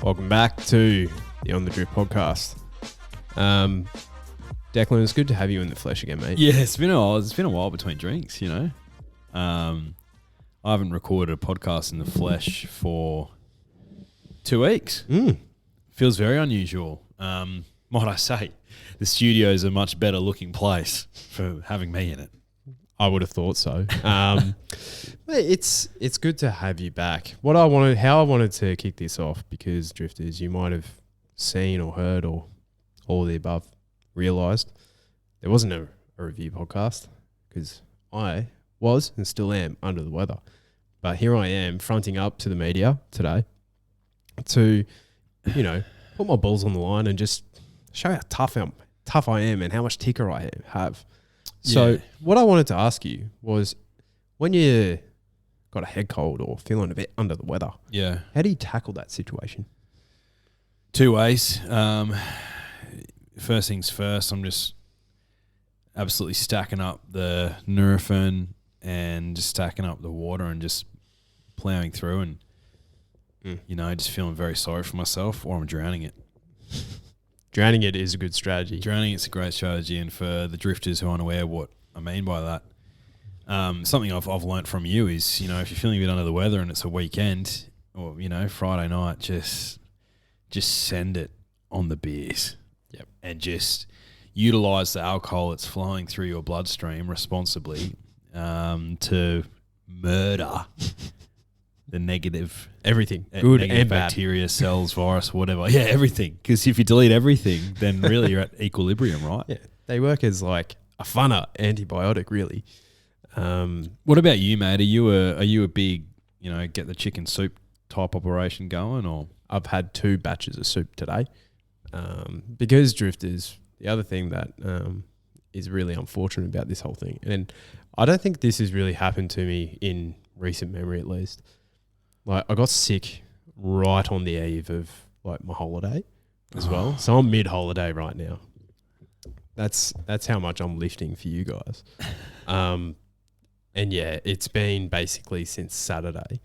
Welcome back to the On the Drip podcast. Declan, it's good to have you in the flesh again, mate. Yeah, it's been a while between drinks, you know. I haven't recorded a podcast in the flesh for 2 weeks. Feels very unusual. Might I say, the studio is a much better looking place for having me in it. I would have thought so. It's good to have you back. How I wanted to kick this off, because Drifters, you might have seen or heard or all of the above, realised there wasn't a review podcast because I was and still am under the weather. But here I am fronting up to the media today to, put my balls on the line and just show how tough I am and how much ticker I have. So what I wanted to ask you was, when you got a head cold or feeling a bit under the weather, how do you tackle that situation? 2 ways. First things first, I'm just absolutely stacking up the Nurofen and just stacking up the water and just ploughing through and, just feeling very sorry for myself, or I'm drowning it. Drowning it is a good strategy. Drowning it's a great strategy, and for the drifters who aren't aware what I mean by that, something I've learnt from you is, if you're feeling a bit under the weather and it's a weekend or, Friday night, just send it on the beers. Yep. And just utilise the alcohol that's flowing through your bloodstream responsibly to murder the negative, everything, good and bacteria, cells, virus, whatever. Yeah, everything. Because if you delete everything, then really you're at equilibrium, right? Yeah, they work as like a funner antibiotic, really. What about you, mate? Are you a big, get the chicken soup type operation going, or? I've had 2 batches of soup today. Because Drifters, the other thing that is really unfortunate about this whole thing, and I don't think this has really happened to me in recent memory at least. Like, I got sick right on the eve of like my holiday as well. So I'm mid-holiday right now. That's how much I'm lifting for you guys. And yeah, it's been basically since Saturday.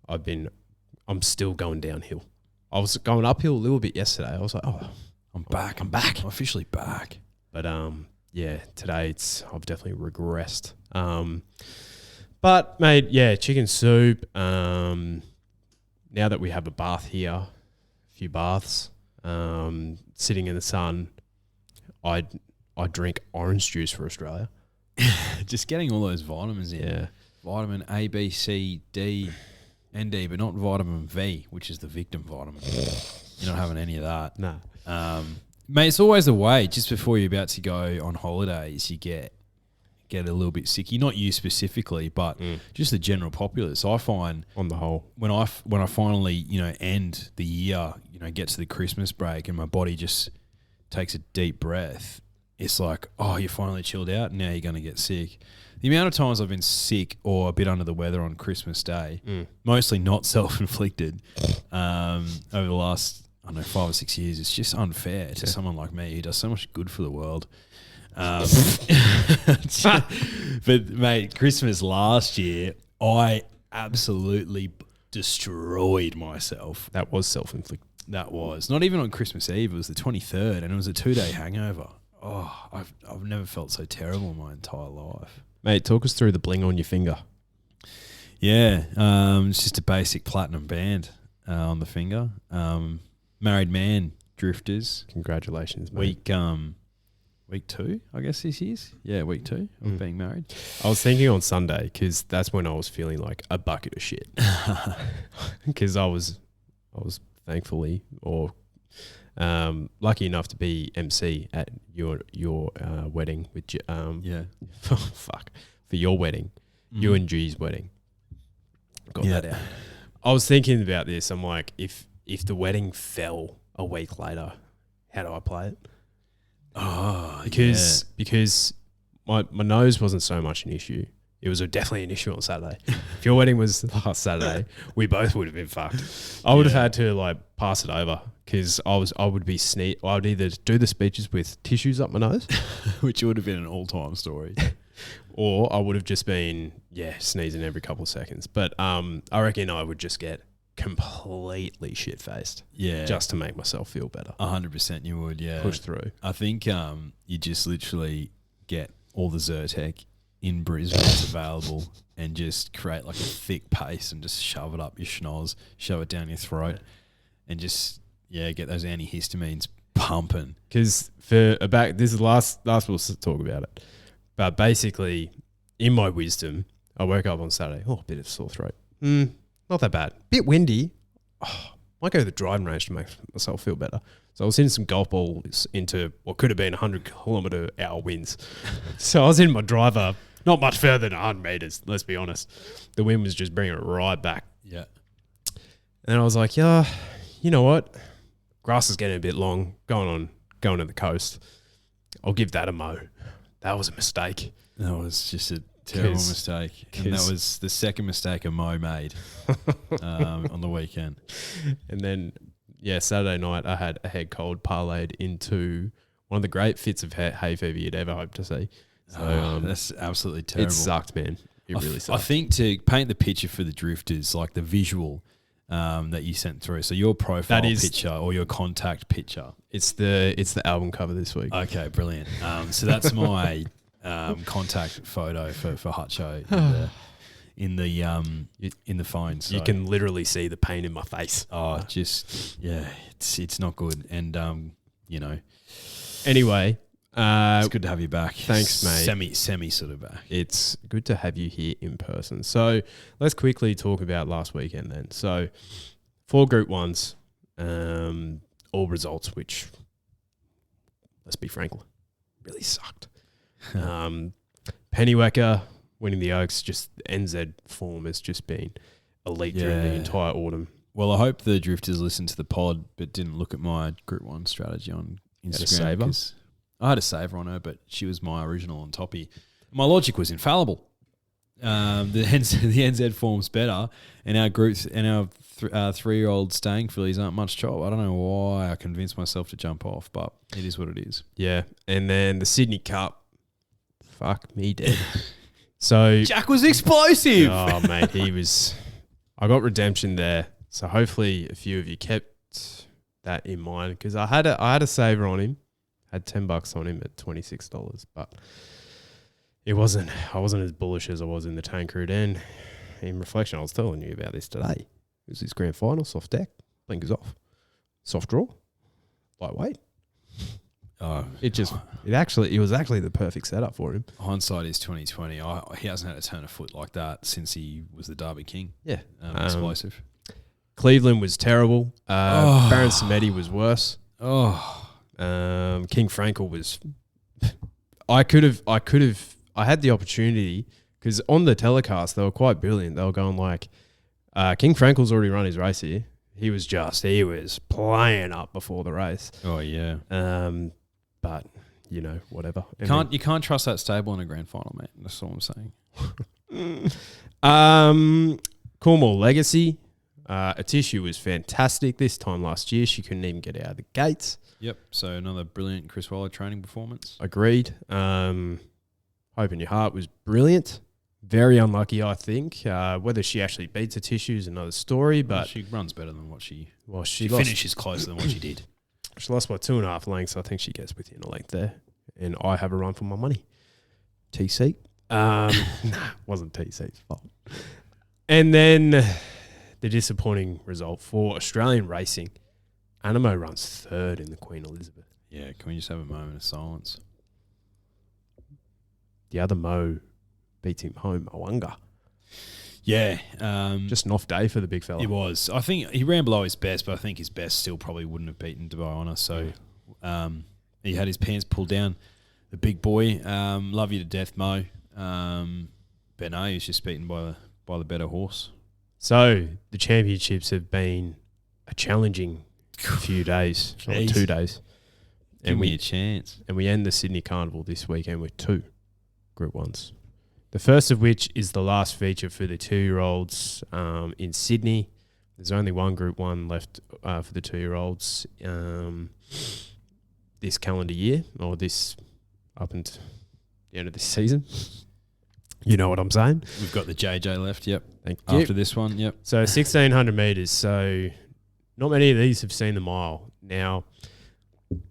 I'm still going downhill. I was going uphill a little bit yesterday. I was like, I'm back. I'm officially back. But today I've definitely regressed. But mate, chicken soup. Now that we have a bath here, a few baths, sitting in the sun, I drink orange juice for Australia. Just getting all those vitamins in. Yeah. Vitamin A, B, C, D, and D, but not vitamin V, which is the victim vitamin. You're not having any of that. No. Mate, it's always the way. Just before you're about to go on holidays, you get a little bit sicky. Not you specifically, but just the general populace. I find, on the whole, when I finally end the year, get to the Christmas break, and my body just takes a deep breath, it's like, oh, you finally chilled out. Now you're going to get sick. The amount of times I've been sick or a bit under the weather on Christmas Day, mostly not self-inflicted, over the last 5 or 6 years, it's just unfair to someone like me who does so much good for the world. But mate, Christmas last year, I absolutely destroyed myself. That was self-inflicted. That was not even on Christmas Eve. It was the 23rd, and it was a 2-day hangover. Oh, I've never felt so terrible in my entire life. Mate, talk us through the bling on your finger. Yeah, it's just a basic platinum band on the finger. Married man, Drifters. Congratulations, mate. Week 2, I guess this is. Yeah, week 2 of being married. I was thinking on Sunday, because that's when I was feeling like a bucket of shit. Because I was thankfully or lucky enough to be MC at your wedding with for your wedding, you and G's wedding. Got that out. I was thinking about this. I'm like, if the wedding fell a week later, how do I play it? Because my nose wasn't so much an issue. It was definitely an issue on Saturday. If your wedding was last Saturday, we both would have been fucked. I would have had to like pass it over, because I would be I would either do the speeches with tissues up my nose, which would have been an all-time story, or I would have just been sneezing every couple of seconds. But I reckon I would just get completely shit-faced Yeah. just to make myself feel better. 100% you would, yeah. Push through. I think you just literally get all the Zyrtec in Brisbane that's available and just create like a thick paste and just shove it up your schnoz, shove it down your throat, and just, get those antihistamines pumping. Because this is the last we'll talk about it. But basically, in my wisdom, I woke up on Saturday, a bit of sore throat. Not that bad. Bit windy. Might go to the driving range to make myself feel better. So I was in some golf balls into what could have been 100-kilometre-hour winds. So I was in my driver, not much further than 100 metres, let's be honest. The wind was just bringing it right back. Yeah. And I was like, you know what? Grass is getting a bit long, going to the coast. I'll give that a mow. That was a mistake. That was just a terrible mistake. And that was the second mistake a Mo made on the weekend. And then, Saturday night I had a head cold parlayed into one of the great fits of hay fever you'd ever hope to see. So that's absolutely terrible. It sucked, man. It really sucked. I think to paint the picture for the drifters, like the visual that you sent through. So your profile picture or your contact picture. It's the album cover this week. Okay, brilliant. So that's my contact photo for Hutcho in the phone. So. You can literally see the pain in my face. Oh, it's not good. And Anyway, it's good to have you back. Thanks, mate. Semi sort of back. It's good to have you here in person. So let's quickly talk about last weekend then. So 4 Group 1s, all results, which, let's be frank, really sucked. Pennywhacker winning the Oaks, just NZ form has just been elite during the entire autumn. Well, I hope the drifters listened to the pod but didn't look at my Group 1 strategy on Instagram. I had a saver on her, but she was my original on toppy. My logic was infallible. The NZ form's better, and our groups and our 3-year-old staying fillies aren't much chop. I don't know why I convinced myself to jump off, but it is what it is. Yeah, and then the Sydney Cup, fuck me dead. So Jack was explosive. Oh mate, he was. I got redemption there, so hopefully a few of you kept that in mind because I had a saver on him. Had $10 on him at $26, but I wasn't as bullish as I was in the Tancred. And in reflection, I was telling you about this today. It was his grand final, soft deck, blinkers off, soft draw, lightweight. Oh, it was actually the perfect setup for him. Hindsight is 2020. He hasn't had to turn a foot like that since he was the Derby King. Yeah, explosive. Cleveland was terrible. Baron Samedi was worse. King Frankel was. I had the opportunity because on the telecast they were quite brilliant. They were going like, King Frankel's already run his race here. He was playing up before the race. Oh yeah. But whatever. You can't trust that stable in a grand final, mate. That's all I'm saying. Cornwall Legacy. Atishu was fantastic this time last year. She couldn't even get out of the gates. Yep. So another brilliant Chris Waller training performance. Agreed. Hope in Your Heart was brilliant. Very unlucky, I think. Whether she actually beats Atishu is another story, but she runs better than what she. Well, she finishes closer than what she did. She lost by 2.5 lengths. I think she gets within a length there, and I have a run for my money. TC. Wasn't TC's fault. And then the disappointing result for Australian racing. Animo runs 3rd in the Queen Elizabeth. Yeah, can we just have a moment of silence? The other Mo beats him home, Mo'unga. Yeah. Just an off day for the big fella. It was. I think he ran below his best, but I think his best still probably wouldn't have beaten Dubai Honour. So he had his pants pulled down. The big boy, love you to death, Mo. Benet is just beaten by the better horse. So the championships have been a challenging few days, or 2 days. Give me a chance. And we end the Sydney Carnival this weekend with 2 Group 1s. The first of which is the last feature for the 2-year-olds in Sydney. There's only 1 Group 1 left for the 2-year-olds this calendar year, or this up until the end of this season. You know what I'm saying? We've got the JJ left, yep. Thank you. After this one, yep. So 1,600 metres. So not many of these have seen the mile. Now,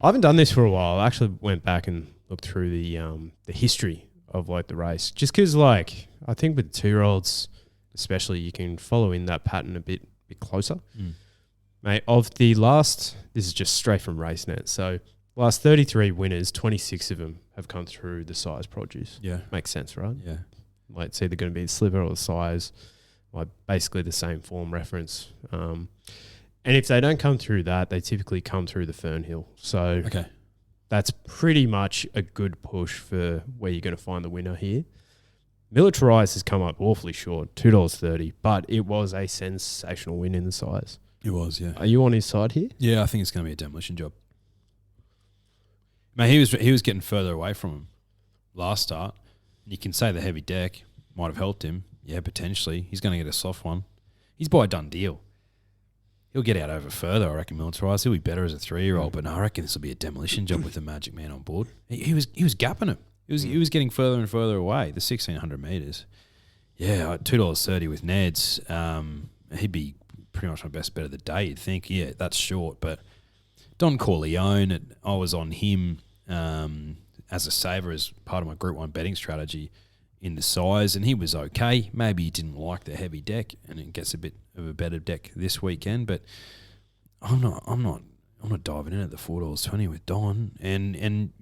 I haven't done this for a while. I actually went back and looked through the history of like the race. Just because like I think with 2-year-olds especially, you can follow in that pattern a bit closer. Mate, of the last, this is just straight from RaceNet. So last 33 winners, 26 of them have come through the size produce. Yeah. Makes sense, right? Yeah. Like it's either going to be the slipper or the size, like basically the same form reference. And if they don't come through that, they typically come through the Fernhill. So Okay. that's pretty much a good push for where you're going to find the winner here. Militarized has come up awfully short, $2.30, but it was a sensational win in the size. It was, yeah. Are you on his side here? Yeah, I think it's going to be a demolition job. Man, he was getting further away from him last start. You can say the heavy deck might have helped him. Yeah, potentially. He's going to get a soft one. He's by a done deal. He'll get out over further, I reckon, militarized. He'll be better as a 3-year-old, but no, I reckon this will be a demolition job with the Magic Man on board. He was gapping him. He was getting further and further away, the 1,600 metres. Yeah, $2.30 with Ned's. He'd be pretty much my best bet of the day, you'd think. Yeah, that's short, but Don Corleone, I was on him as a saver as part of my Group 1 betting strategy in the size, and he was okay. Maybe he didn't like the heavy deck, and it gets a bit of a better deck this weekend, but I'm not diving in at the $4.20 with Don. And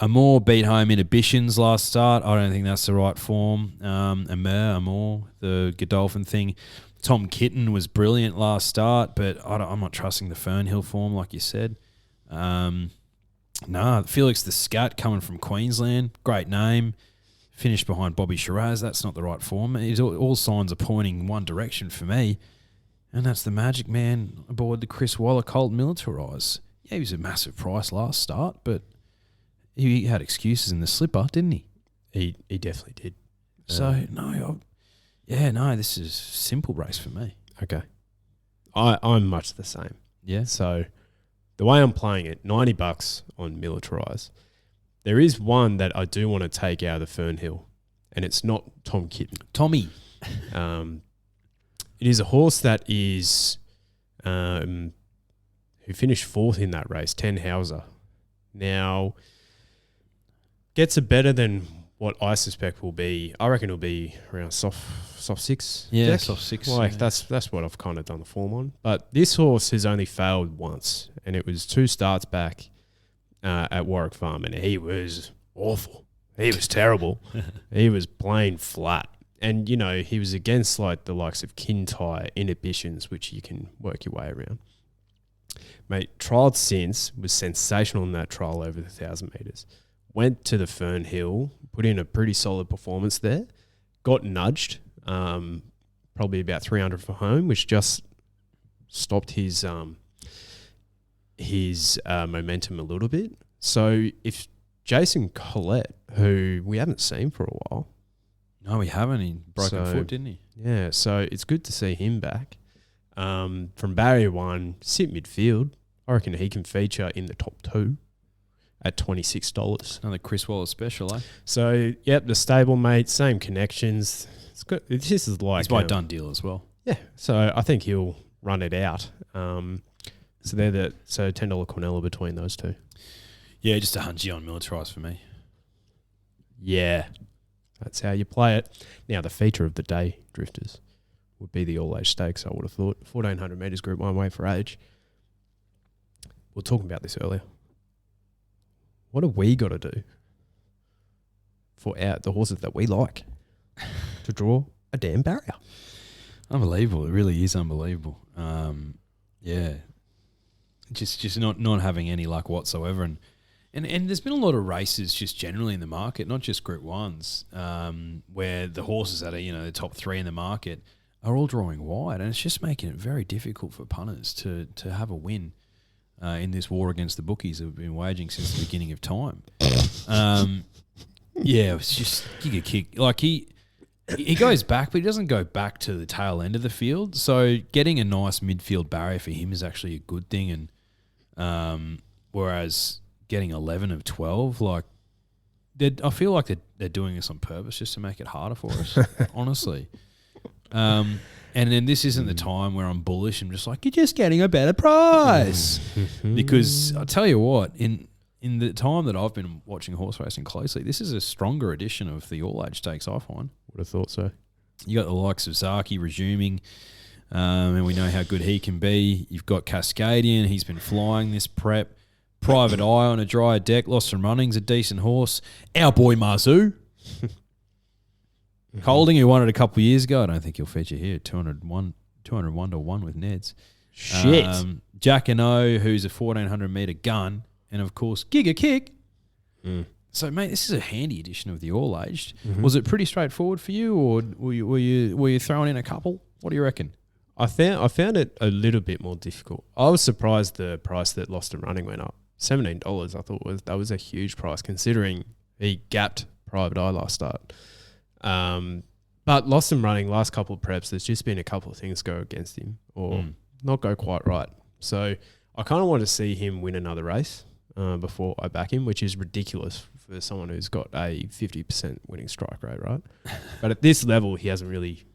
Amor beat home Inhibitions last start. I don't think that's the right form. Amor, the Godolphin thing. Tom Kitten was brilliant last start, but I'm not trusting the Fernhill form like you said. Felix the Scat coming from Queensland, great name. Finished behind Bobby Shiraz. That's not the right form. All signs are pointing in one direction for me, and that's the Magic Man aboard the Chris Waller Colt Militarise. Yeah, he was a massive price last start, but he had excuses in the slipper, didn't he? He definitely did. So, this is a simple race for me. Okay. I'm much the same. Yeah. So the way I'm playing it, $90 on Militarize. There is one that I do want to take out of the Fernhill, and it's not Tom Kitten. Tommy. It is a horse that is who finished 4th in that race, 10 Hauser. Now, gets a better than what I suspect will be. I reckon it'll be around soft 6. Yeah, deck. soft 6. Like yeah. that's what I've kind of done the form on. But this horse has only failed once, and it was 2 starts back at Warwick Farm, and he was awful. He was terrible. He was plain flat. And, you know, he was against like the likes of Kintyre, Inhibitions, which you can work your way around. Mate, trialled since, was sensational in that trial over the 1,000 metres. Went to the Fernhill, put in a pretty solid performance there. Got nudged, probably about 300 for home, which just stopped his momentum a little bit. So if Jason Collette, who we haven't seen for a while. No, we haven't. He broke a foot, didn't he? Yeah, so it's good to see him back. From Barrier 1, sit midfield. I reckon he can feature in the top 2 at $26. Another Chris Waller special, eh? So, yep, the stablemate, same connections. It's good. This is like... He's by done deal as well. Yeah, so I think he'll run it out. So $10 Cornella between those two. Yeah, just a hungy on Militarise for me. Yeah, that's how you play it. Now, the feature of the day, Drifters, would be the all-age stakes, I would have thought. 1,400 metres Group 1 weight for age. We were talking about this earlier. What have we got to do for the horses that we like to draw a damn barrier? Unbelievable. It really is unbelievable. Yeah. Just not having any luck whatsoever. And there's been a lot of races just generally in the market, not just Group 1s, where the horses that are, the top 3 in the market are all drawing wide. And it's just making it very difficult for punters to have a win in this war against the bookies that have been waging since the beginning of time. Yeah, it's just giga kick. Like he goes back, but he doesn't go back to the tail end of the field. So getting a nice midfield barrier for him is actually a good thing. And whereas getting 11 of 12, like I feel like they're doing this on purpose just to make it harder for us, honestly. And then this isn't the time where I'm bullish and just like, you're just getting a better price. Because I'll tell you what, in the time that I've been watching horse racing closely, this is a stronger edition of the all-age stakes, I find. Would have thought so. You got the likes of Zaki resuming, and we know how good he can be. You've got Cascadian. He's been flying this prep. Private Eye on a dry deck. Lost some runnings, a decent horse. Our boy Marzu. Holding, who won it a couple of years ago. I don't think he'll feature here. 201 to 1 with Neds. Shit. Jack and O, who's a 1,400 metre gun. And, of course, Giga Kick. So, mate, this is a handy edition of the all-aged. Was it pretty straightforward for you, or were you throwing in a couple? What do you reckon? I found it a little bit more difficult. I was surprised the price that Lost and Running went up. $17, I thought that was a huge price considering he gapped Private Eye last start. But Lost and Running, last couple of preps, there's just been a couple of things go against him or not go quite right. So I kind of want to see him win another race before I back him, which is ridiculous for someone who's got a 50% winning strike rate, right? But at this level, he hasn't really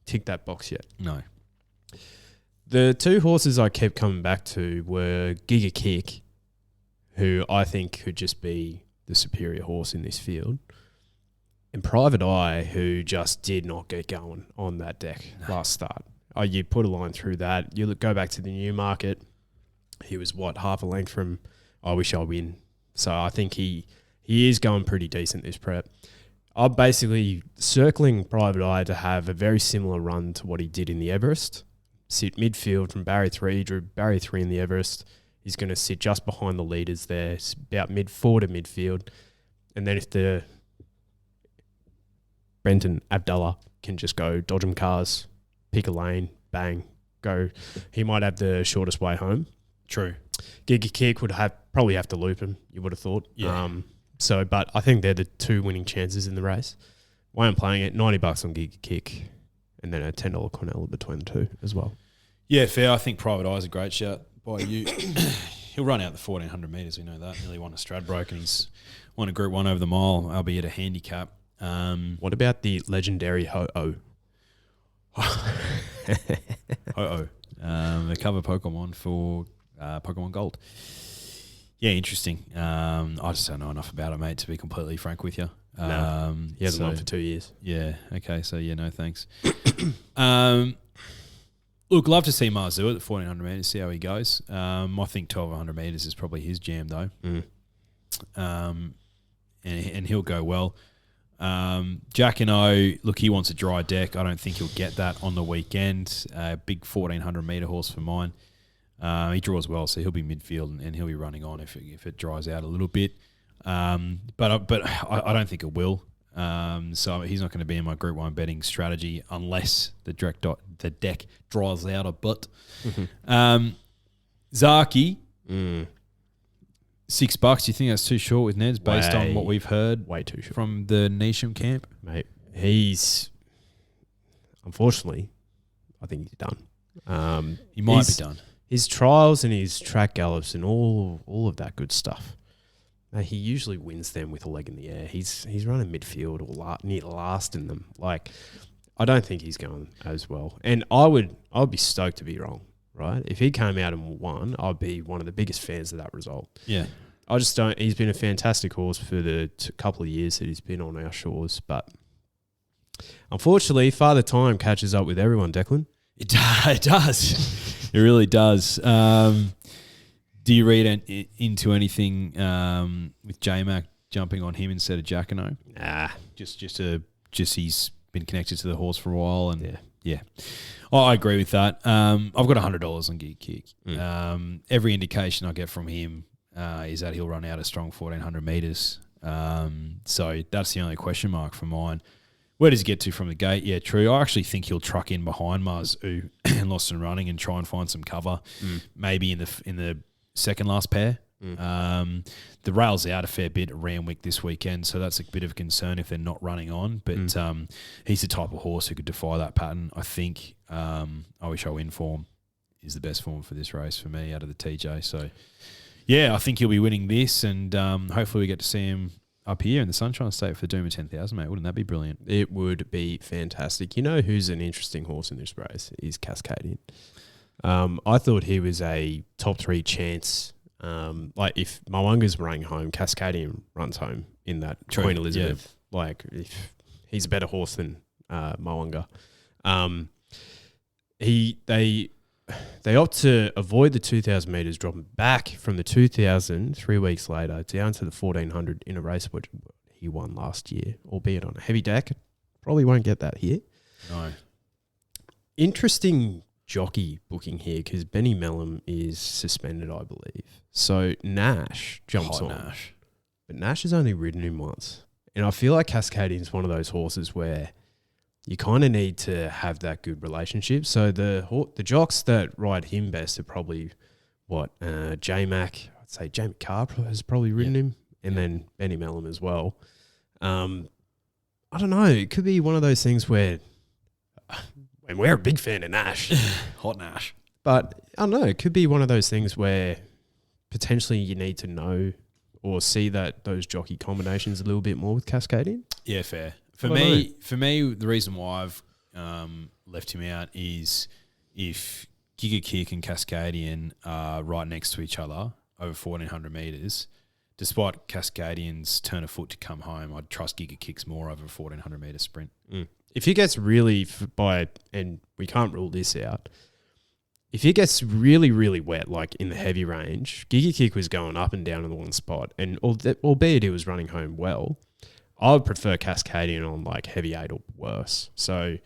ticked that box yet. No. The two horses I kept coming back to were Giga Kick, who I think could just be the superior horse in this field, and Private Eye, who just did not get going on that deck last start. You put a line through that. You go back to the Newmarket. He was, half a length from I Wish I Win. So I think he is going pretty decent this prep. I'm basically circling Private Eye to have a very similar run to what he did in the Everest. Sit midfield from barrier 3, drew barrier 3 in the Everest. He's going to sit just behind the leaders there, about forward to midfield. And then if the Brenton Abdullah can just go dodge him cars, pick a lane, bang, go. He might have the shortest way home. True. Giga Kick would probably have to loop him, you would have thought. Yeah. But I think they're the two winning chances in the race. Why I'm playing it, $90 on Giga Kick, and then a $10 Cornell between the two as well. Yeah, fair. I think Private Eye is a great shout by you. He'll run out the 1,400 metres, we know that. Nearly won a Stradbroke, and he's won a Group 1 over the mile, albeit a handicap. What about the legendary Ho-Oh? Ho-Oh. The cover Pokemon for Pokemon Gold. Yeah, interesting. I just don't know enough about it, mate, to be completely frank with you. No, he hasn't won for 2 years. Yeah, okay, so yeah, no thanks. Look, love to see Marzu at the 1,400 metres, see how he goes. I think 1,200 metres is probably his jam, though. And he'll go well. Jack and O, look, he wants a dry deck. I don't think he'll get that on the weekend. Big 1,400 metre horse for mine. He draws well, so he'll be midfield and he'll be running on if it dries out a little bit. But I don't think it will. So he's not going to be in my Group 1 betting strategy unless the deck dries out a bit. Zaki, $6. Do you think that's too short with Neds based on what we've heard? Way too short from the Neesham camp, mate. He's unfortunately, I think he's done. He might be done. His trials and his track gallops and all of that good stuff. He usually wins them with a leg in the air. He's running midfield or near last in them. Like, I don't think he's going as well. And I'd be stoked to be wrong, right? If he came out and won, I'd be one of the biggest fans of that result. Yeah. I just don't. He's been a fantastic horse for the couple of years that he's been on our shores, but unfortunately, Father Time catches up with everyone. Declan, it does. It really does. Do you read into anything with J-Mac jumping on him instead of Jack and O? Nah, just he's been connected to the horse for a while, and yeah. I agree with that. I've got $100 on Geek Kick. Every indication I get from him is that he'll run out a strong 1,400 metres. So that's the only question mark for mine. Where does he get to from the gate? Yeah, true. I actually think he'll truck in behind Mars and Lost and Running and try and find some cover, maybe in the second last pair. The rail's out a fair bit at Randwick this weekend, so that's a bit of a concern if they're not running on. But he's the type of horse who could defy that pattern. I think I Wish I Win form is the best form for this race for me out of the TJ. So, yeah, I think he'll be winning this, and hopefully we get to see him up here in the Sunshine State for Doom of 10,000, mate. Wouldn't that be brilliant? It would be fantastic. You know who's an interesting horse in this race is Cascadian. I thought he was a top 3 chance. Like if Mowanga's running home, Cascadian runs home in that Queen Elizabeth. Yeah. Like if he's a better horse than Moanga. They opt to avoid the 2,000 metres, dropping back from the 2,000 3 weeks later down to the 1,400 in a race which he won last year, albeit on a heavy deck. Probably won't get that here. No. Interesting jockey booking here because Benny Mellum is suspended, I believe. So Nash jumps on. Nash. But Nash has only ridden him once. And I feel like Cascadian's one of those horses where you kind of need to have that good relationship. So the jocks that ride him best are probably J-Mac. I'd say Jamie Carr has probably ridden him, and then Benny Mellum as well. I don't know. It could be one of those things where, and we're a big fan of Nash, Hot Nash, but I don't know. It could be one of those things where potentially you need to know or see that those jockey combinations a little bit more with Cascadian. Yeah, fair. For me, the reason why I've left him out is if Giga Kick and Cascadian are right next to each other over 1,400 metres, despite Cascadian's turn of foot to come home, I'd trust Giga Kicks more over a 1,400 metre sprint. If he gets really and we can't rule this out, if he gets really, really wet, like in the heavy range, Giga Kick was going up and down in the one spot, and albeit he was running home well, I would prefer Cascadian on like heavy 8 or worse. So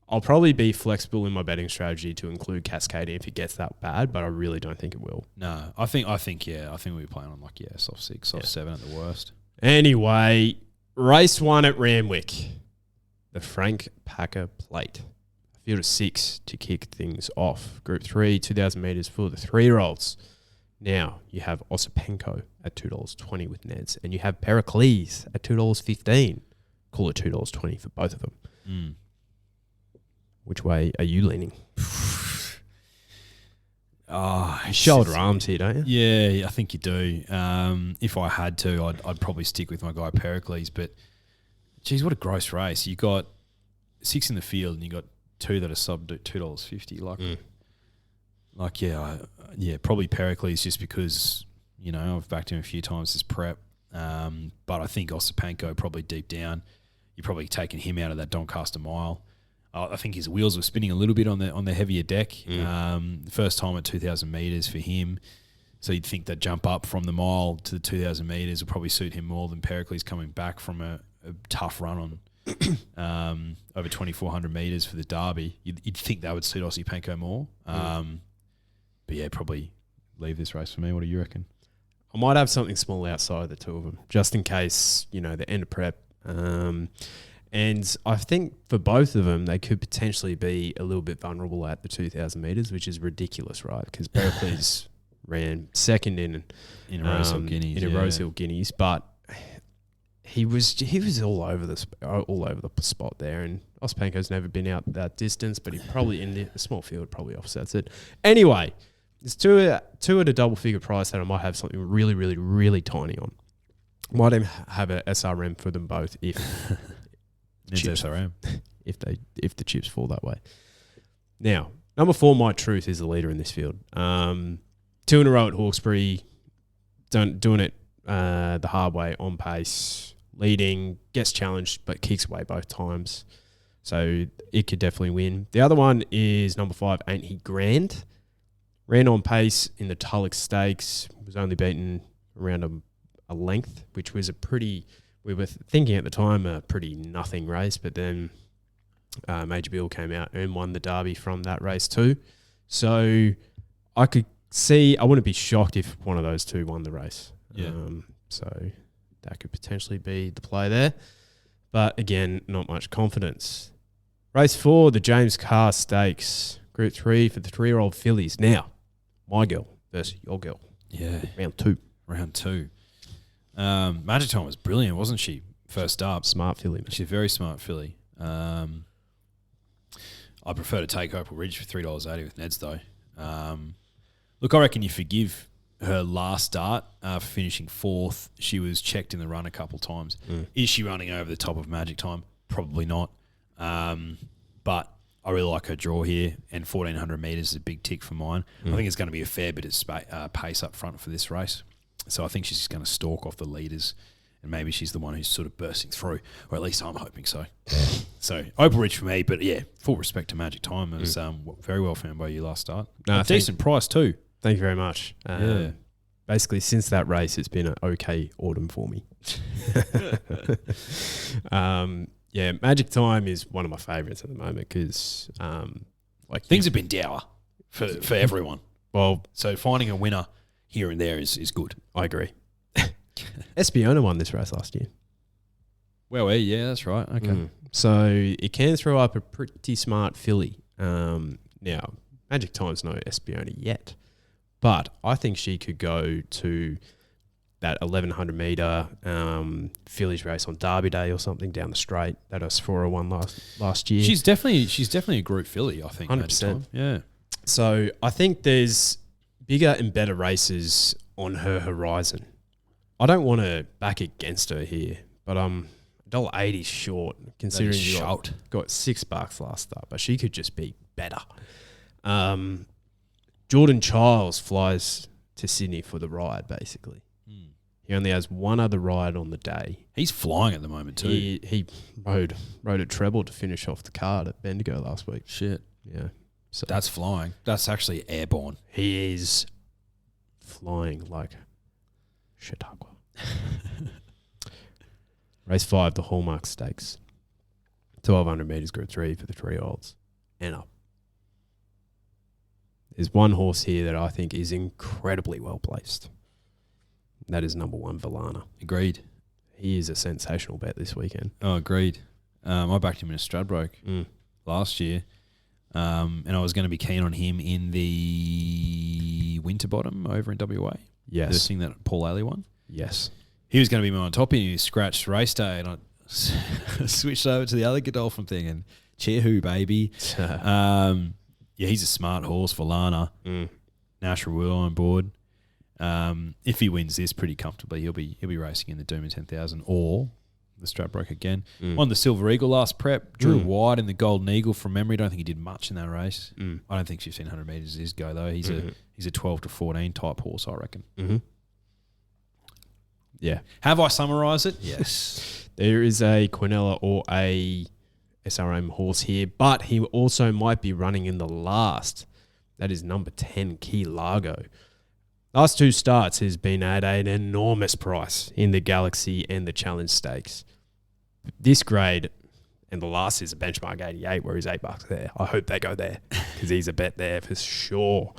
I'll probably be flexible in my betting strategy to include Cascadian if it gets that bad, but I really don't think it will. No, I think we'll be playing on soft 6, soft 7 at the worst. Anyway, race 1 at Randwick, the Frank Paker Plate. A field of 6 to kick things off. Group 3, 2,000 metres for the 3-year-olds. Now, you have Osipenko at $2.20 with Neds, and you have Pericles at $2.15. Call it $2.20 for both of them. Which way are you leaning? Shoulder arms here, don't you? Yeah, I think you do. If I had to, I'd probably stick with my guy Pericles, but geez, what a gross race. You got 6 in the field and you got 2 that are sub $2.50. Probably Pericles just because, I've backed him a few times this prep. But I think Osipenko probably deep down, you're probably taking him out of that Doncaster mile. I think his wheels were spinning a little bit on the heavier deck. First time at 2,000 metres for him. So you'd think that jump up from the mile to the 2,000 metres will probably suit him more than Pericles coming back from a tough run on over 2,400 metres for the Derby. You'd think that would suit Osipenko more. But yeah, probably leave this race for me. What do you reckon? I might have something small outside the two of them, just in case, the end of prep. And I think for both of them, they could potentially be a little bit vulnerable at the 2,000 metres, which is ridiculous, right? Because Pericles ran second in Rosehill Guineas. Rosehill Guineas, but he was all over the spot there, and Osipenko's never been out that distance, but he probably in the small field probably offsets it. Anyway, there's two at a double figure price that I might have something really, really, really tiny on. Might even have a SRM for them both if chips, SRM if the chips fall that way. Now, number 4, My Truth, is the leader in this field. 2 in a row at Hawkesbury, doing it the hard way, on pace, leading, gets challenged, but kicks away both times. So it could definitely win. The other one is number 5, Ain't He Grand? Ran on pace in the Tulloch Stakes, was only beaten around a length, which was we were thinking at the time, a pretty nothing race, but then Major Bill came out and won the Derby from that race too. So I wouldn't be shocked if one of those two won the race. Yeah. So that could potentially be the play there. But again, not much confidence. Race 4, the James Carr Stakes, Group 3 for the 3-year-old fillies. Now, my girl versus your girl. Yeah. Round 2. Magic Time was brilliant, wasn't she? First up. Smart filly. Man. She's a very smart filly. I prefer to take Opal Ridge for $3.80 with Neds, though. Look, I reckon you forgive her last start, finishing 4th. She was checked in the run a couple of times. Is she running over the top of Magic Time? Probably not. But I really like her draw here, and 1,400 metres is a big tick for mine. I think it's going to be a fair bit of pace up front for this race. So I think she's just going to stalk off the leaders, and maybe she's the one who's sort of bursting through, or at least I'm hoping so. So Opal Ridge for me, but yeah, full respect to Magic Time. It was very well found by you last start. A decent price too. Thank you very much. Basically, since that race, it's been an okay autumn for me. Yeah, Magic Time is one of my favourites at the moment because things have been dour for everyone. Well, so finding a winner here and there is good. I agree. Espiona won this race last year. Well, yeah, that's right. Okay. So it can throw up a pretty smart filly. Now, Magic Time's no Espiona yet, but I think she could go to that 1,100 metre fillies race on Derby Day or something down the straight that Asphora won last year. She's definitely a group filly, I think. 100%. Yeah. So I think there's bigger and better races on her horizon. I don't want to back against her here, but $1.80 short considering you got $6 last start, but she could just be better. Jordan Childs flies to Sydney for the ride, basically. He only has one other ride on the day. He's flying at the moment too. He rode a treble to finish off the card at Bendigo last week. Shit. Yeah. So that's flying. That's actually airborne. He is flying like Chautauqua. Race 5, the Hallmark Stakes. 1,200 metres Group 3 for the 3-year-olds and up. There's one horse here that I think is incredibly well placed. That is number 1, Valana. Agreed. He is a sensational bet this weekend. Oh, agreed. I backed him in a Stradbroke last year, and I was going to be keen on him in the Winterbottom over in WA. Yes. The thing that Paul Ailey won. Yes. He was going to be on top, and he scratched race day, and I switched over to the other Godolphin thing, and Cheerwho, baby. Yeah, he's a smart horse for Lana. National Will on board. If he wins this pretty comfortably, he'll be racing in the Doom 10,000 or the Stradbroke again. On the Silver Eagle last prep, drew wide in the Golden Eagle from memory. Don't think he did much in that race. I don't think 1,500 metres is his go though. He's a 12 to 14 type horse, I reckon. Yeah. Have I summarised it? Yes. There is a Quinella or a SRM horse here, but he also might be running in the last. That is number 10, Key Largo. Last 2 starts has been at an enormous price in the Galaxy and the Challenge Stakes. This grade, and the last is a benchmark 88 where he's $8 there. I hope they go there because he's a bet there for sure.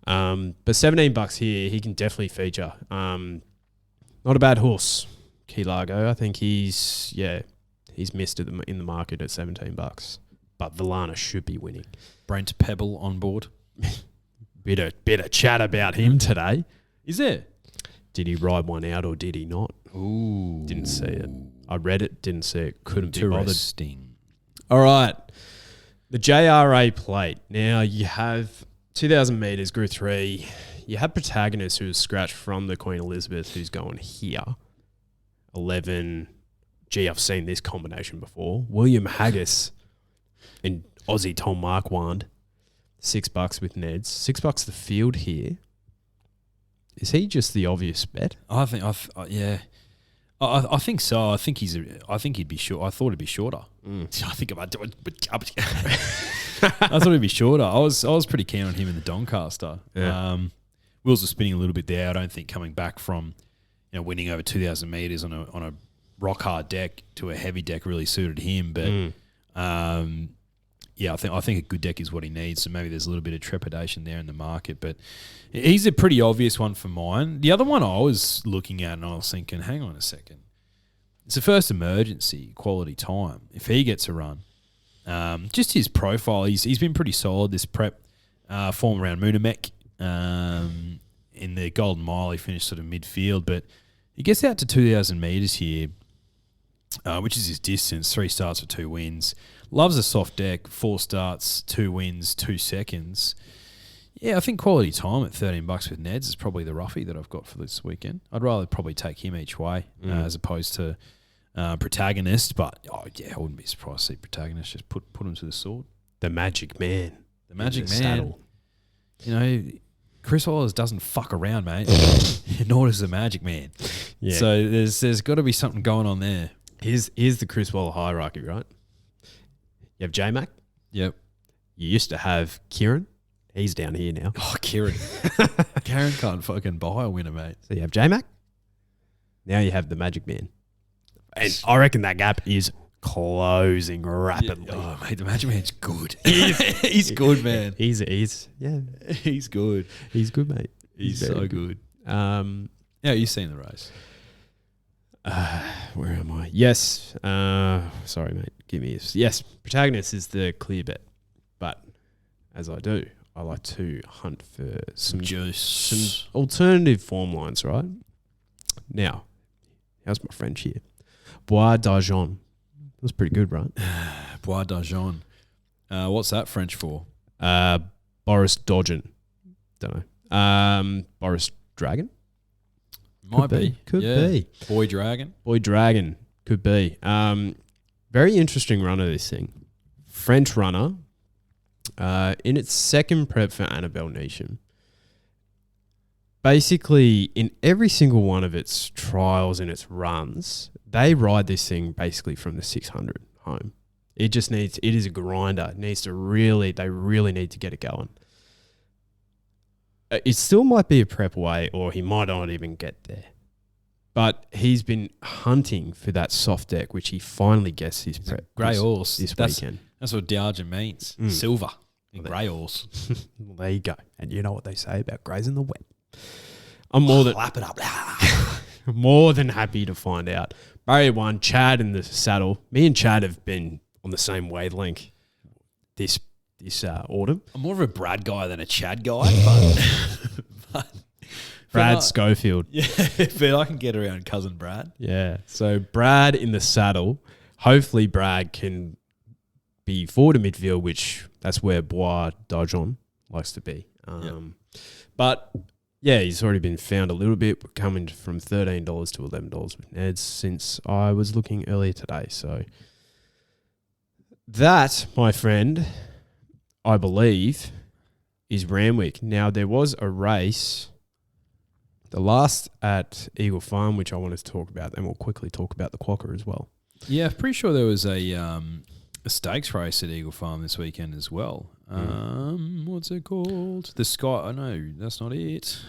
But $17 here, he can definitely feature. Not a bad horse, Key Largo. I think he's missed in the market at $17. But Valana should be winning. Brent Pebble on board. Bit of chat about him today. Is there? Did he ride one out or did he not? Ooh. Didn't see it. I read it, didn't see it. Couldn't be bothered. Interesting. All right. The JRA Plate. Now you have 2,000 metres, Group 3. You have Protagonist who was scratched from the Queen Elizabeth who's going here. 11. Gee, I've seen this combination before. William Haggis and Aussie Tom Marquand. $6 with Neds. $6 the field here. Is he just the obvious bet? I think so. I think he'd be short. I thought he'd be shorter. I think about doing. I thought he'd be shorter. I was pretty keen on him in the Doncaster. Yeah. Wheels are spinning a little bit there. I don't think coming back from winning over 2,000 metres on a rock hard deck to a heavy deck really suited him. But yeah, I think a good deck is what he needs. So maybe there's a little bit of trepidation there in the market, but he's a pretty obvious one for mine. The other one I was looking at and I was thinking, hang on a second. It's the first emergency, Quality Time. If he gets a run, just his profile, he's been pretty solid this prep. Form around Moonamek. In the Golden Mile, he finished sort of midfield, but he gets out to 2,000 metres here, which is his distance, 3 starts for 2 wins. Loves a soft deck, 4 starts, 2 wins, 2 seconds. Yeah, I think quality time at $13 with Neds is probably the roughie that I've got for this weekend. I'd rather probably take him each way as opposed to Protagonist. But, I wouldn't be surprised to see Protagonist just put him to the sword. The Magic Man. The Magic Man. Saddle. You know, Chris Wallace doesn't fuck around, mate. Nor does the Magic Man. Yeah. So there's got to be something going on there. Here's the Chris Waller hierarchy, right? You have J-Mac. Yep. You used to have Kieran. He's down here now. Oh, Kieran. Kieran can't fucking buy a winner, mate. So you have J-Mac. Now you have the Magic Man. And I reckon that gap is closing rapidly. Yeah. Oh, mate, the Magic Man's good. He's good, man. He's He's good. He's good, mate. He's so good. Yeah, you've seen the race. Where am I? Yes. Sorry, mate. Give me this. Yes, Protagonist is the clear bet. But as I do, I like to hunt for some juice, some alternative form lines, right? Now, how's my French here? Bois d'Argent. That's pretty good, right? Bois d'Argent. What's that French for? Boris Dodgen. Don't know. Boris Dragon? Might be. Could be. Boy Dragon. Boy Dragon. Could be. Very interesting runner, this thing. French runner. In its second prep for Annabelle Neesham. Basically, in every single one of its trials and its runs, they ride this thing basically from the 600 home. It is a grinder. They really need to get it going. It still might be a prep away, or he might not even get there. But he's been hunting for that soft deck, which he finally gets his prep. Grey horse. This weekend. That's what D'Argent means. Silver in grey horse. Well, there you go. And you know what they say about greys in the wet. I'm clap it up. More than happy to find out. Barrier 1, Chad in the saddle. Me and Chad have been on the same wavelength this autumn. I'm more of a Brad guy than a Chad guy, but Brad Schofield. Yeah, but I can get around cousin Brad. Yeah. So Brad in the saddle. Hopefully Brad can be forward to midfield, which that's where Bois d'Argent likes to be. But yeah, he's already been found a little bit. We're coming from $13 to $11 with Neds since I was looking earlier today. So that, my friend, I believe, is Randwick. Now, there was a race, the last at Eagle Farm, which I wanted to talk about, and we'll quickly talk about the Quokka as well. Yeah, I'm pretty sure there was a stakes race at Eagle Farm this weekend as well. What's it called? The Sky. Oh, no, that's not it.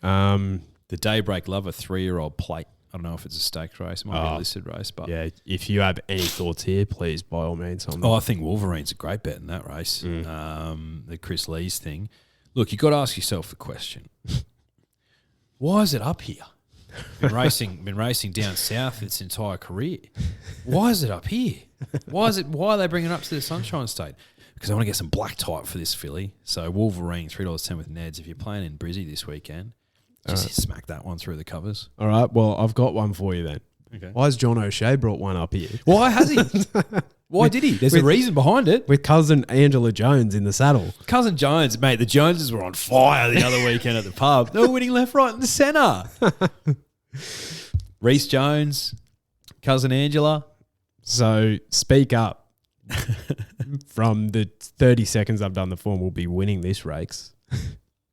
The Daybreak Lover 3-year-old plate. I don't know if it's a stakes race. It might be a listed race. But yeah, if you have any thoughts here, please, by all means. I think Wolverine's a great bet in that race. The Chris Lees thing. Look, you've got to ask yourself the question. Why is it up here? Been racing down south its entire career. Why is it up here? Why are they bringing it up to the Sunshine State? Because I want to get some black type for this filly. So Wolverine, $3.10 with Neds. If you're playing in Brizzy this weekend, just smack that one through the covers. All right. Well, I've got one for you then. Okay. Why has John O'Shea brought one up here? Why has he? Why did he? There's a reason behind it. With cousin Angela Jones in the saddle. Cousin Jones, mate, the Joneses were on fire the other weekend at the pub. They were winning left, right and centre. Reece Jones, cousin Angela. So speak up. From the 30 seconds I've done the form, we'll be winning this race.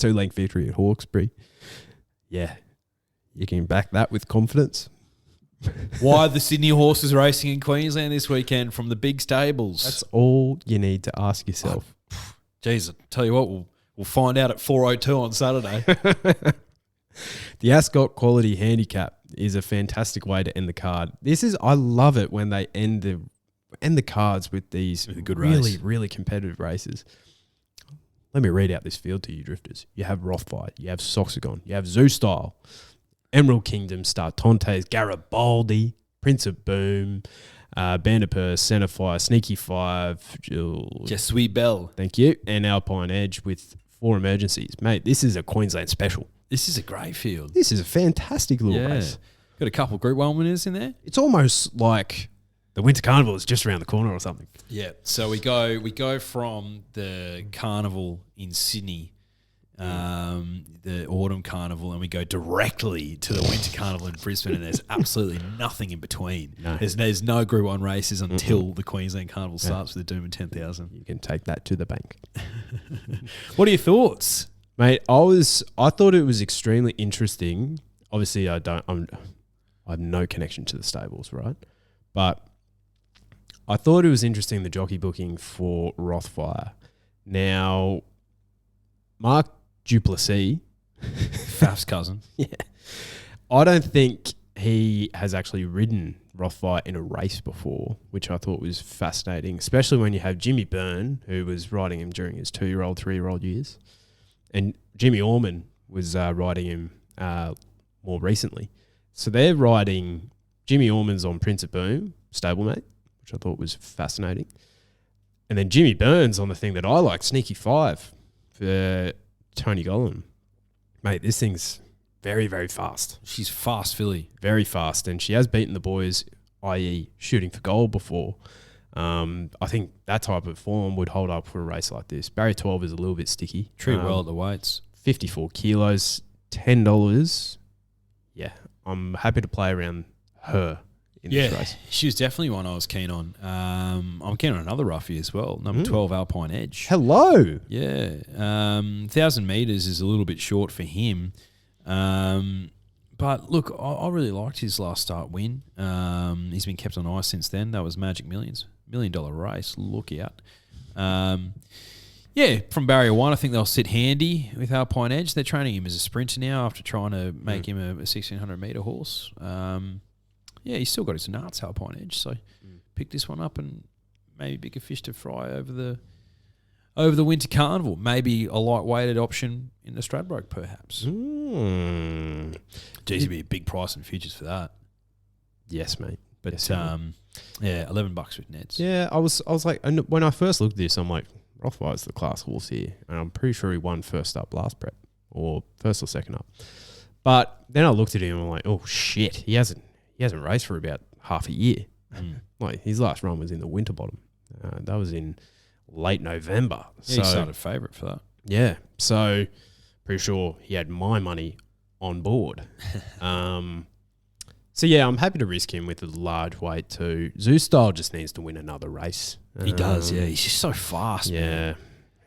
2-length victory at Hawkesbury. Yeah. You can back that with confidence. Why are the Sydney horses racing in Queensland this weekend from the big stables? That's all you need to ask yourself. Jeez, I tell you what, we'll find out at 4:02 on Saturday. The Ascot Quality Handicap is a fantastic way to end the card. I love it when they end the cards with these really competitive races. Let me read out this field to you, drifters. You have Rothby, you have Soxagon, you have Zoo Style, Emerald Kingdom, Startontes, Garibaldi, Prince of Boom, Bandipur, Centerfire, Sneaky Five, Jesui Bell. Thank you. And Alpine Edge with 4 emergencies. Mate, this is a Queensland special. This is a great field. This is a fantastic little race. Got a couple of Group 1 winners in there. It's almost like the Winter Carnival is just around the corner or something. Yeah. So we go from the carnival in Sydney the autumn carnival, and we go directly to the winter carnival in Brisbane, and there's absolutely nothing in between. No. There's no Group 1 races until the Queensland Carnival starts with the Doom and 10,000. You can take that to the bank. What are your thoughts? Mate, I thought it was extremely interesting. Obviously, I have no connection to the stables, right? But I thought it was interesting, the jockey booking for Rothfire. Now, Mark Duplessis, Faf's cousin. yeah, I don't think he has actually ridden Rothfire in a race before, which I thought was fascinating, especially when you have Jimmy Byrne, who was riding him during his 2-year-old, 3-year-old years, and Jimmy Orman was riding him more recently. So they're riding, Jimmy Orman's on Prince of Boom, stablemate, which I thought was fascinating. And then Jimmy Byrne's on the thing that I like, Sneaky Five, for Tony Gollan. Mate, this thing's very, very fast. She's fast filly. Very fast. And she has beaten the boys, i.e. shooting for gold before. I think that type of form would hold up for a race like this. Barrier 12 is a little bit sticky. Treat well at the weights. 54 kilos, $10. Yeah, I'm happy to play around her in this race. She was definitely one I was keen on. I'm keen on another roughie as well, number 12, Alpine Edge. Hello. Yeah. 1,000 metres is a little bit short for him. But look, I really liked his last start win. He's been kept on ice since then. That was Magic Millions. $1 million race. Look out. Yeah, from Barrier 1, I think they'll sit handy with Alpine Edge. They're training him as a sprinter now after trying to make him a 1,600-metre horse. Yeah, he's still got his nuts, Alpine Edge. So pick this one up and maybe bigger fish to fry over the winter carnival. Maybe a light-weighted option in the Stradbroke, perhaps. Geez, it'd be a big price in futures for that. Yes, mate. But yes, yeah, $11 with Neds. Yeah, I was like, and when I first looked at this, I'm like, Rothfire's the class horse here, and I'm pretty sure he won first up last prep, or first or second up. But then I looked at him and I'm like, oh shit, he hasn't raced for about half a year. Like his last run was in the Winterbottom. That was in late November. Yeah, he started favourite for that. Yeah, so pretty sure he had my money on board. So yeah, I'm happy to risk him with a large weight too. Zoo Style just needs to win another race. He does, yeah. He's just so fast. Yeah, man.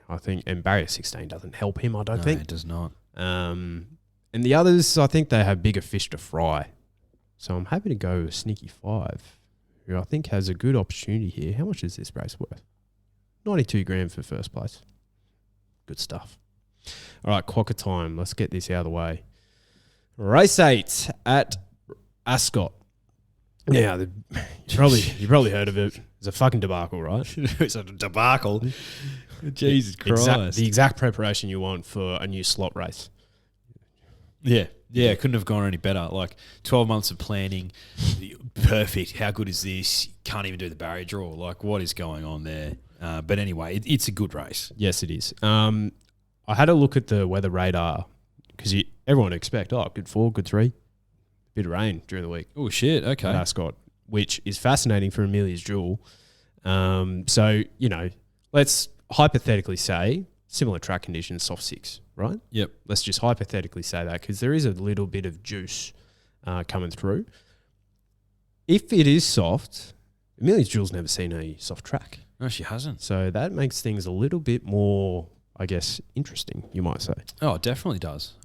I think, and Barrier 16 doesn't help him, I don't think. No, it does not. And the others, I think they have bigger fish to fry. So I'm happy to go with Sneaky 5, who I think has a good opportunity here. How much is this race worth? 92 grand for first place. Good stuff. All right, Quokka time. Let's get this out of the way. Race 8 at Ascot. Now, you probably heard of it. It's a fucking debacle, right? It's a debacle. Jesus Christ. The exact preparation you want for a new slot race. Yeah, it couldn't have gone any better. Like 12 months of planning, perfect. How good is this? Can't even do the barrier draw. Like, what is going on there? But anyway, it's a good race. Yes, it is. I had a look at the weather radar because everyone would expect, good 4, good 3. Bit of rain during the week. Oh, shit. Okay. At Ascot, which is fascinating for Amelia's Jewel. So, let's hypothetically say similar track conditions, soft 6, right? Yep. Let's just hypothetically say that because there is a little bit of juice coming through. If it is soft, Amelia's Jewel's never seen a soft track. No, she hasn't. So that makes things a little bit more, I guess, interesting, you might say. Oh, it definitely does.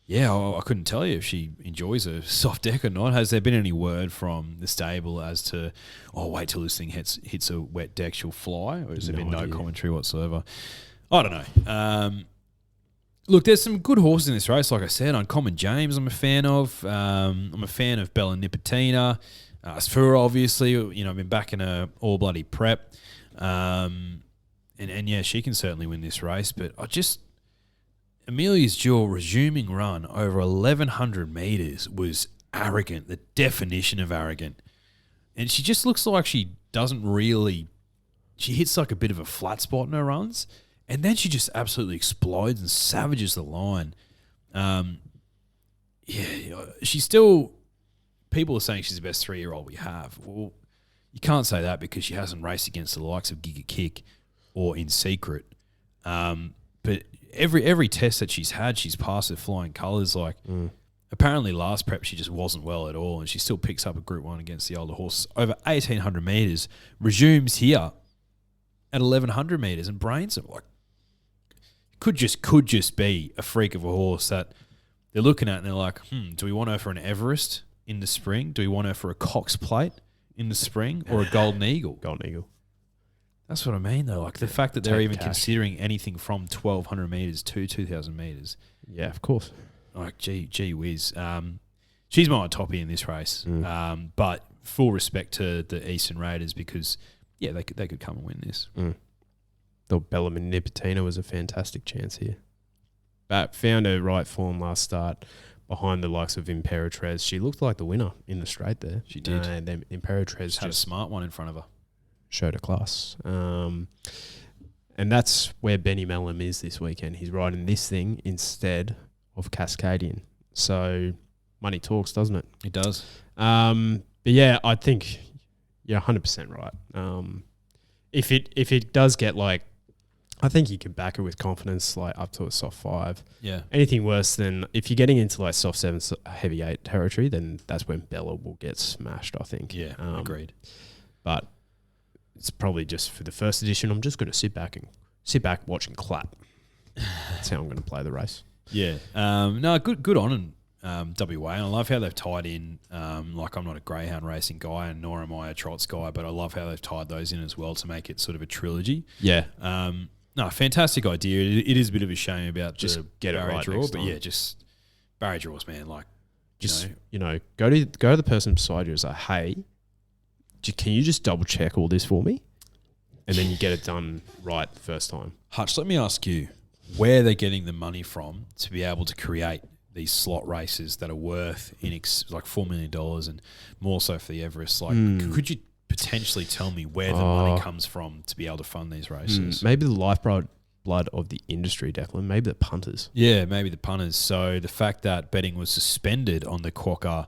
Yeah, I couldn't tell you if she enjoys a soft deck or not. Has there been any word from the stable as to, wait till this thing hits a wet deck, she'll fly? Or has there been no commentary whatsoever? I don't know. Look, there's some good horses in this race. Like I said, Uncommon James I'm a fan of. I'm a fan of Bella Nipotina. Sphura, obviously. I've been backing her all bloody prep. And yeah, she can certainly win this race. But Amelia's Jewel resuming run over 1,100 metres was arrogant, the definition of arrogant. And she just looks like she doesn't really... She hits like a bit of a flat spot in her runs, and then she just absolutely explodes and savages the line. She's still... People are saying she's the best 3-year-old we have. Well, you can't say that because she hasn't raced against the likes of Giga Kick or In Secret. But every test that she's had, she's passed with flying colours. Like, apparently last prep she just wasn't well at all, and she still picks up a Group 1 against the older horse over 1,800 metres, resumes here at 1,100 metres and brains them. Like, could just be a freak of a horse that they're looking at and they're like, do we want her for an Everest in the spring? Do we want her for a Cox Plate in the spring or a Golden Eagle? Golden Eagle. That's what I mean, though. Like, the fact that they're even cash. considering anything from 1,200 metres to 2,000 metres. Yeah, of course. Like, gee whiz. She's my toppy in this race. But full respect to the Eastern Raiders because, yeah, they could come and win this. Thought Bellarmine Nipotina was a fantastic chance here. But found her right form last start behind the likes of Imperatriz. She looked like the winner in the straight there. She did. And then Imperatriz Just had a smart one in front of her. Showed her class. And that's where Benny Mellum is this weekend. He's riding this thing instead of Cascadian. So money talks, doesn't it? It does. But yeah, I think you're 100% right. If it does get like, I think you can back her with confidence, like up to a soft 5. Yeah. Anything worse than if you're getting into like soft 7, heavy 8 territory, then that's when Bella will get smashed, I think. Yeah, agreed. But it's probably just for the first edition. I'm just going to sit back, watch and clap. That's how I'm going to play the race. Yeah. No, good on WA. And I love how they've tied in, like I'm not a greyhound racing guy and nor am I a trots guy, but I love how they've tied those in as well to make it sort of a trilogy. Yeah. No, fantastic idea. It is a bit of a shame about just the get it barrier right draw, next but time. yeah, just barrier draws, man. Like, just, go to the person beside you and say, hey, can you just double check all this for me? And then you get it done right the first time. Hutch, let me ask you, where are they getting the money from to be able to create these slot races that are worth like $4 million and more so for the Everest? Like, could you potentially tell me where the money comes from to be able to fund these races? Maybe the lifeblood of the industry, Declan. Maybe the punters. Yeah, maybe the punters. So the fact that betting was suspended on the Quokka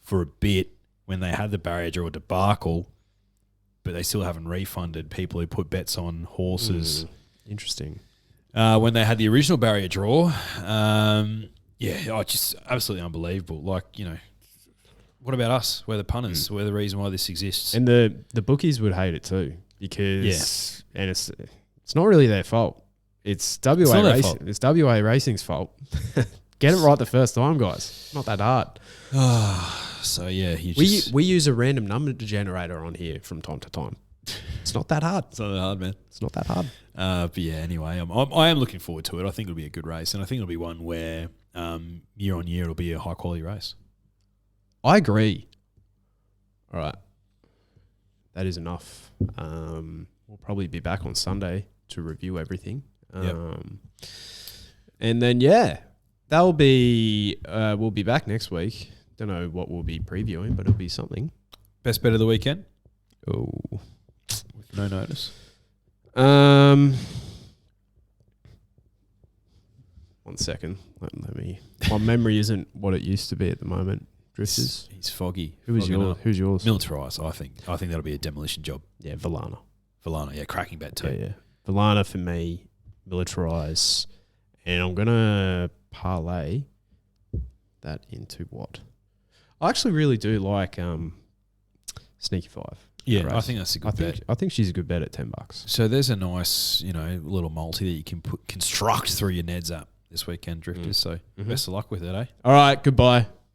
for a bit when they had the barrier draw debacle, but they still haven't refunded people who put bets on horses. Interesting. When they had the original barrier draw, just absolutely unbelievable. Like, what about us? We're the punters. We're the reason why this exists. And the bookies would hate it too because and it's not really their fault. It's WA Racing. It's WA Racing's fault. Get it right the first time, guys. Not that hard. So yeah, we use a random number generator on here from time to time. It's not that hard. It's not that hard, man. It's not that hard. But yeah, anyway, I am looking forward to it. I think it'll be a good race, and I think it'll be one where year on year it'll be a high quality race. I agree. All right. That is enough. We'll probably be back on Sunday to review everything. And then, that'll be, we'll be back next week. Don't know what we'll be previewing, but it'll be something. Best bet of the weekend? Oh. With no notice. 1 second. Let me. My memory isn't what it used to be at the moment. Drifters. He's foggy. Who's yours? Militarize, I think. I think that'll be a demolition job. Yeah, Villana. Cracking bet too. Yeah. Villana for me, Militarize. And I'm going to parlay that into what? I actually really do like Sneaky 5. Yeah, I think that's a good bet. I think she's a good bet at $10. So there's a nice, little multi that you can construct through your Neds app this weekend, Drifters. So best of luck with it, eh? All right, goodbye.